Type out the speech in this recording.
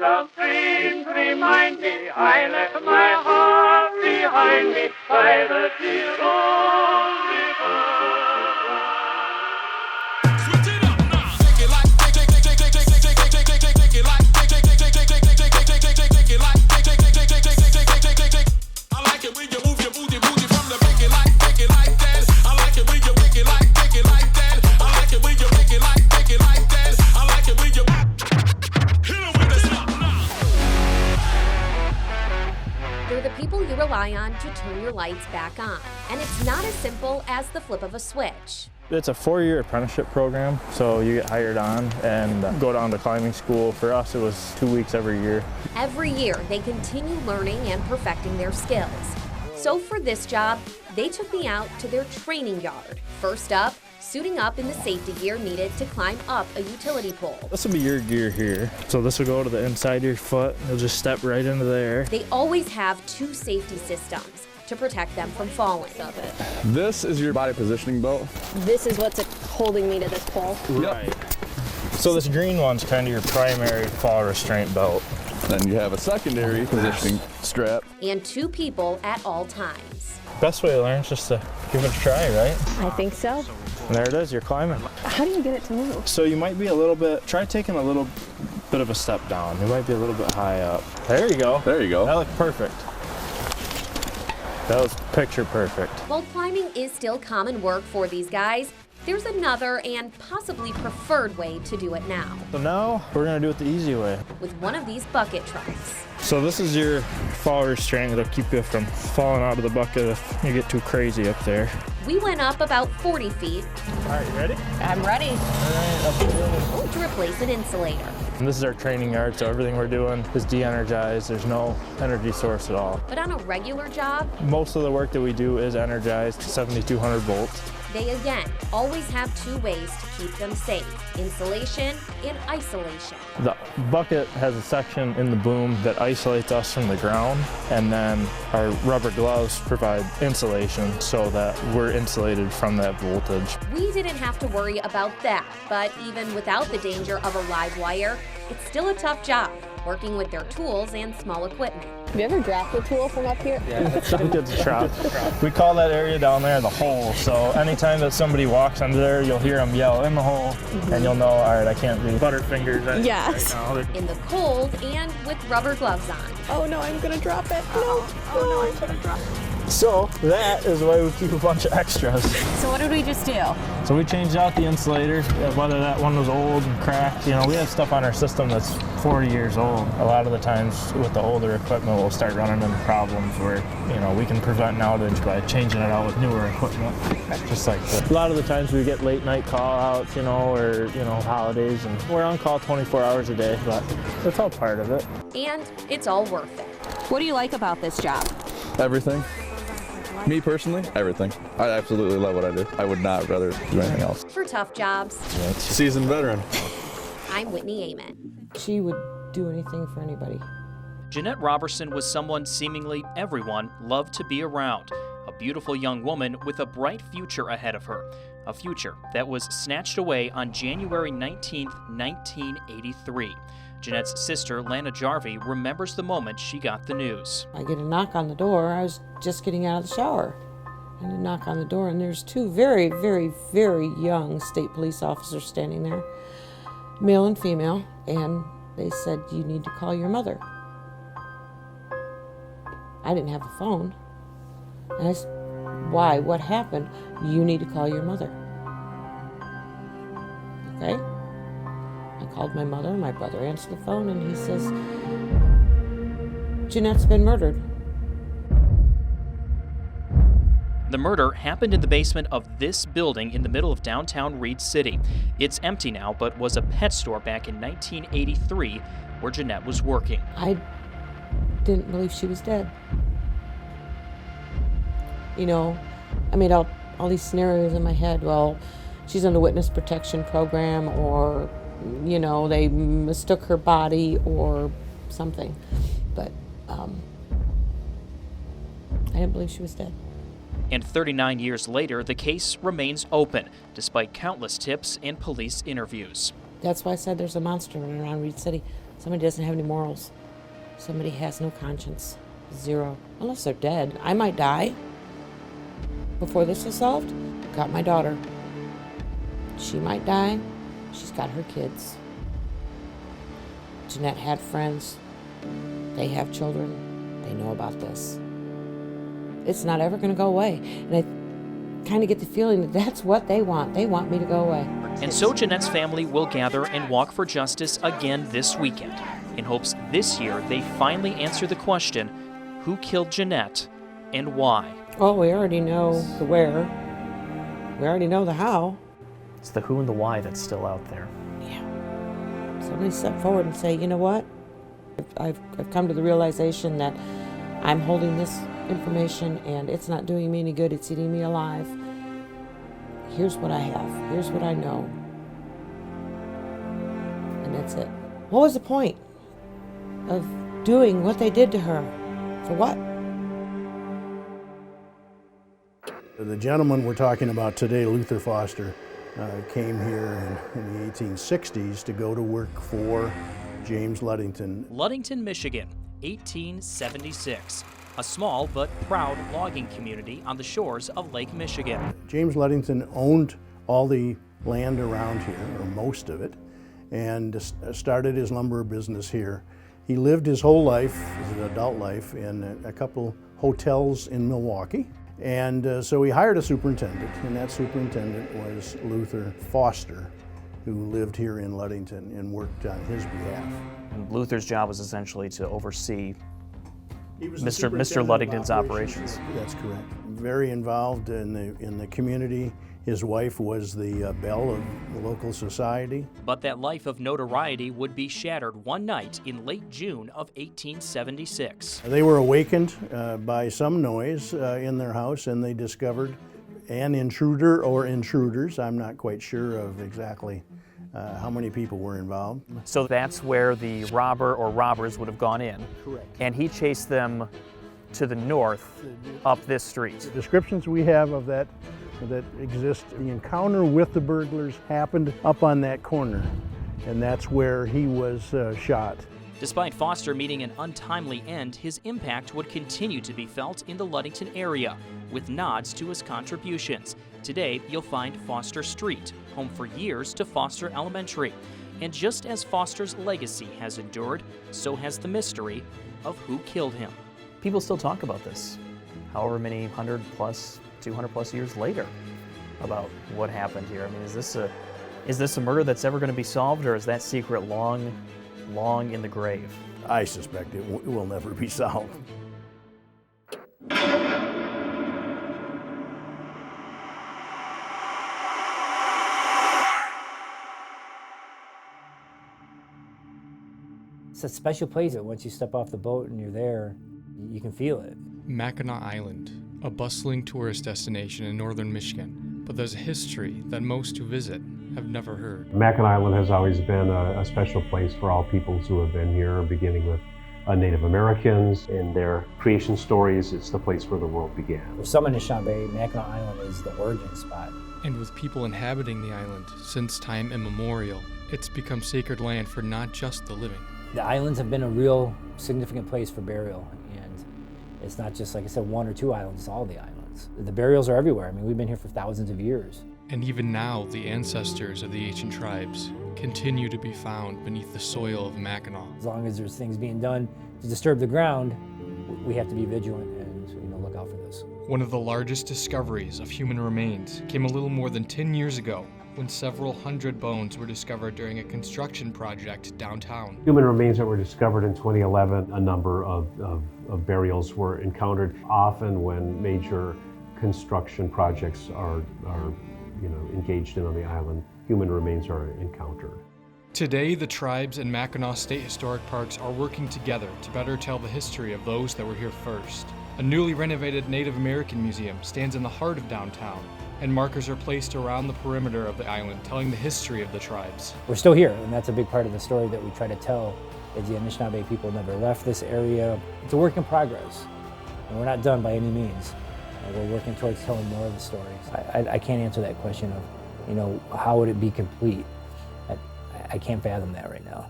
the streams remind me I left my heart behind me by the dear old river. Switch it up now. Take it like, take it like, take it like, I like it when you move your booty from the take it like that. I like it when you take it like that. I like it when you take it like that. I like it when you hit 'em with the stop now. They're the people you rely on to turn your lights back on. And it's not as simple as the flip of a switch. It's a 4-year apprenticeship program, so you get hired on and go down to climbing school. For us, it was 2 weeks every year. Every year, they continue learning and perfecting their skills. So for this job, they took me out to their training yard. First up, suiting up in the safety gear needed to climb up a utility pole. This will be your gear here. So this will go to the inside of your foot. You'll just step right into there. They always have 2 safety systems to protect them from falling. This is your body positioning belt. This is what's holding me to this pole. Right. So this green one's kind of your primary fall restraint belt. Then you have a secondary positioning strap. And 2 people at all times. Best way to learn is just to give it a try, right? I think so. And there it is, you're climbing. How do you get it to move? So you might be a little bit, try taking a little bit of a step down. You might be a little bit high up. There you go. There you go. That looked perfect. That was picture perfect. While climbing is still common work for these guys, there's another and possibly preferred way to do it now, So now we're gonna do it the easy way. with one of these bucket trucks. So this is your fall restraint that'll keep you from falling out of the bucket if you get too crazy up there. We went up about 40 feet All right, you ready? I'm ready. to replace an insulator. And this is our training yard, so everything we're doing is de-energized. There's no energy source at all. But on a regular job, Most of the work that we do is energized to 7,200 volts. they again always have 2 ways to keep them safe: insulation and isolation. The bucket has a section in the boom that isolates us from the ground, and then our rubber gloves provide insulation so that we're insulated from that voltage. We didn't have to worry about that, but even without the danger of a live wire, it's still a tough job working with their tools and small equipment. Have you ever dropped a tool from up here? It's a trap. We call that area down there the hole. So anytime that somebody walks under there, you'll hear them yell in the hole, and you'll know, all right, I can't do butterfingers Yes. right now. In the cold and with rubber gloves on. Oh no, I'm gonna drop it. No. I'm gonna drop it. So that is why we keep a bunch of extras. So what did we just do? So we changed out the insulator, whether that one was old and cracked. You know, we have stuff on our system that's 40 years old. A lot of the times with the older equipment, we'll start running into problems where, you know, we can prevent an outage by changing it out with newer equipment. Just like that. A lot of the times we get late night call outs, you know, or, you know, holidays, and we're on call 24 hours a day, but it's all part of it. And it's all worth it. What do you like about this job? Everything. Me personally, everything. I absolutely love what I do. I would not rather do anything else. For tough jobs, Seasoned veteran. I'm Whitney Amen. She would do anything for anybody. Jeanette Robertson was someone seemingly everyone loved to be around. A beautiful young woman with a bright future ahead of her. A future that was snatched away on January 19th, 1983. Jeanette's sister, Lana Jarvie, remembers the moment she got the news. I get a knock on the door. I was just getting out of the shower. And a knock on the door, and there's 2 very, very, very young state police officers standing there, male and female, and they said, you need to call your mother. I didn't have a phone. And I said, why? What happened? You need to call your mother. Okay? I called my mother. My brother answered the phone, and he says, Jeanette's been murdered. The murder happened in the basement of this building in the middle of downtown Reed City. It's empty now, but was a pet store back in 1983 where Jeanette was working. I didn't believe she was dead. You know, I made all these scenarios in my head. Well, she's on the witness protection program, or, you know, they mistook her body or something. But I didn't believe she was dead. And 39 years later, the case remains open, despite countless tips and police interviews. That's why I said there's a monster running around Reed City. Somebody doesn't have any morals. Somebody has no conscience. Zero. Unless they're dead. I might die before this is solved. Got my daughter. She might die. She's got her kids. Jeanette had friends. They have children. They know about this. It's not ever going to go away. And I kind of get the feeling that that's what they want. They want me to go away. And so Jeanette's family will gather and walk for justice again this weekend, in hopes this year they finally answer the question, who killed Jeanette and why? Oh, we already know the where. We already know the how. It's the who and the why that's still out there. Yeah. Somebody step forward and say, you know what? I've come to the realization that I'm holding this information and it's not doing me any good. It's eating me alive. Here's what I have. Here's what I know. And that's it. What was the point of doing what they did to her? For what? The gentleman we're talking about today, Luther Foster, came here in the 1860s to go to work for James Ludington. Ludington, Michigan, 1876. A small but proud logging community on the shores of Lake Michigan. James Ludington owned all the land around here, or most of it, and started his lumber business here. He lived his whole life, his adult life, in a couple hotels in Milwaukee. And so he hired a superintendent, and that superintendent was Luther Foster, who lived here in Ludington and worked on his behalf. And Luther's job was essentially to oversee Mr. Ludington's operations. That's correct. Very involved in the community. His wife was the belle of the local society. But that life of notoriety would be shattered one night in late June of 1876. They were awakened by some noise in their house, and they discovered an intruder or intruders. I'm not quite sure of exactly how many people were involved. So that's where the robber or robbers would have gone in. Correct. And he chased them to the north up this street. The descriptions we have of that exist, the encounter with the burglars happened up on that corner, and that's where he was shot. Despite Foster meeting an untimely end, his impact would continue to be felt in the Ludington area, with nods to his contributions. Today, you'll find Foster Street, home for years to Foster Elementary. And just as Foster's legacy has endured, so has the mystery of who killed him. People still talk about this, however many 100 plus, 200 plus years later, about what happened here. I mean, is this a murder that's ever going to be solved, or is that secret long in the grave? I suspect it will never be solved. It's a special place that once you step off the boat and you're there, you can feel it. Mackinac Island, a bustling tourist destination in northern Michigan, but there's a history that most who visit have never heard. Mackinac Island has always been a special place for all peoples who have been here, beginning with Native Americans and their creation stories. It's the place where the world began. For some in Anishinaabe, Mackinac Island is the origin spot. And with people inhabiting the island since time immemorial, it's become sacred land for not just the living. The islands have been a real significant place for burial, and it's not just, like I said, one or two islands, it's all the islands. The burials are everywhere. I mean, we've been here for thousands of years. And even now, the ancestors of the ancient tribes continue to be found beneath the soil of Mackinac. As long as there's things being done to disturb the ground, we have to be vigilant and look out for this. One of the largest discoveries of human remains came a little more than 10 years ago, when several hundred bones were discovered during a construction project downtown. Human remains that were discovered in 2011, a number of burials were encountered. Often when major construction projects are engaged in on the island, human remains are encountered. Today, the tribes and Mackinac State Historic Parks are working together to better tell the history of those that were here first. A newly renovated Native American museum stands in the heart of downtown, and markers are placed around the perimeter of the island telling the history of the tribes. We're still here, and that's a big part of the story that we try to tell, is the Anishinaabe people never left this area. It's a work in progress, and we're not done by any means. We're working towards telling more of the stories. I can't answer that question of, how would it be complete? I can't fathom that right now.